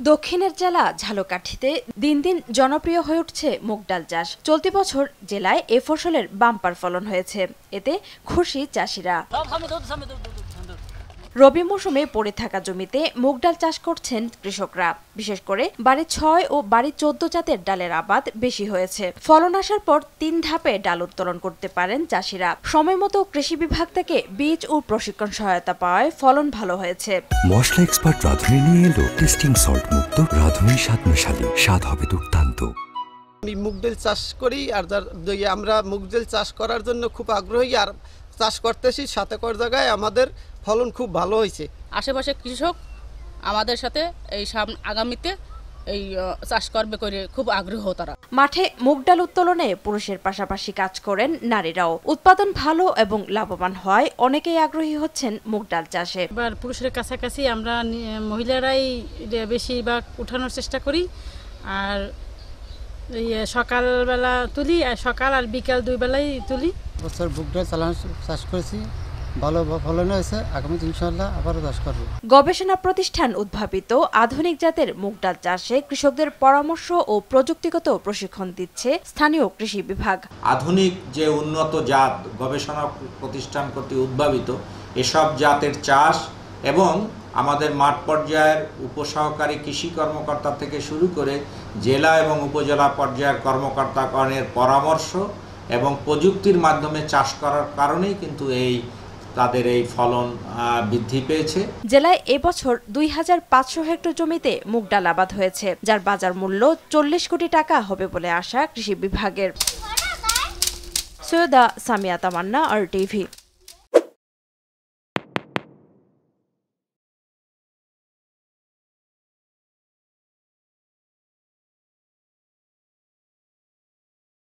দক্ষিণের জেলা ঝালকাঠিতে দিন দিন জনপ্রিয় হয়ে উঠছে মুগ ডাল চাষ। চলতি বছর জেলায় এ ফসলের বাম্পার ফলন হয়েছে, এতে খুশি চাষিরা। রবি মৌসুমে পড়ে থাকা জমিতে মুগ ডাল চাষ করছেন কৃষকরা। বিশেষ করে বাড়ি ৬ ও বাড়ি ১৪ জাতের ডালের আবাদ বেশি হয়েছে। ফলন আসার পর ৩ ধাপে ডাল উত্তোলন করতে পারেন চাষিরা। সময় মতো কৃষি বিভাগ থেকে বীজ ও প্রশিক্ষণ সহায়তা পাওয়ায় ফলন ভালো হয়েছে। মশলা এক্সপার্ট রাঁধুনি নিয়ে এলো টেস্টিং সল্ট মুক্ত রাঁধুনি স্বাদ মেশালি, স্বাদ হবে দুর্দান্ত। আমি মুগ ডাল চাষ করি, আর আমরা মুগ ডাল চাষ করার জন্য খুব আগ্রহী, আর চাষ করতেছি। সাথে কর জায়গায় আমাদের ফলন খুব ভালো হয়েছে। আশেপাশে কৃষক আমাদের সাথে এই আগামীতে এই চাষ করবে করে খুব আগ্রহ তারা। মাঠে মুগ ডাল উত্তোলনে পুরুষের পাশাপাশি কাজ করেন নারীরাও। উৎপাদন ভালো এবং লাভবান হয়, অনেকেই আগ্রহী হচ্ছেন মুগ ডাল চাষে। এবার পুরুষের কাছাকাছি আমরা মহিলারাই বেশিরভাগ উঠানোর চেষ্টা করি। আর সকালবেলা তুলি, আর সকাল আর বিকাল 2 বেলাই তুলি। বছর মুগ ডাল চাষ করেছি, ভালো ফলন হয়েছে। আগামী ইনশাআল্লাহ আবারও চাষ করব। গবেষণা প্রতিষ্ঠান উদ্ভাবিত আধুনিক জাতের মুগ ডাল চাষে কৃষকদের পরামর্শ ও প্রযুক্তিগত প্রশিক্ষণ দিচ্ছে স্থানীয় কৃষি বিভাগ। আধুনিক যে উন্নত জাত গবেষণা প্রতিষ্ঠান কর্তৃক উদ্ভাবিত এসব জাতের চাষ এবং আমাদের মাঠ পর্যায়ের উপসহকারী কৃষি কর্মকর্তা থেকে শুরু করে জেলা এবং উপজেলা পর্যায়ের কর্মকর্তাগণের পরামর্শ এবং প্রযুক্তির মাধ্যমে চাষ করার কারণেই কিন্তু তাদের এই ফলন বৃদ্ধি পেয়েছে। জেলায় এবছর ২৫০০ হেক্টর জমিতে মুগ ডাল আবাদ হয়েছে, যার বাজার মূল্য ৪০ কোটি টাকা হবে বলে আশা কৃষি বিভাগের। সৈয়দা সামিয়া তামান্না, RTV।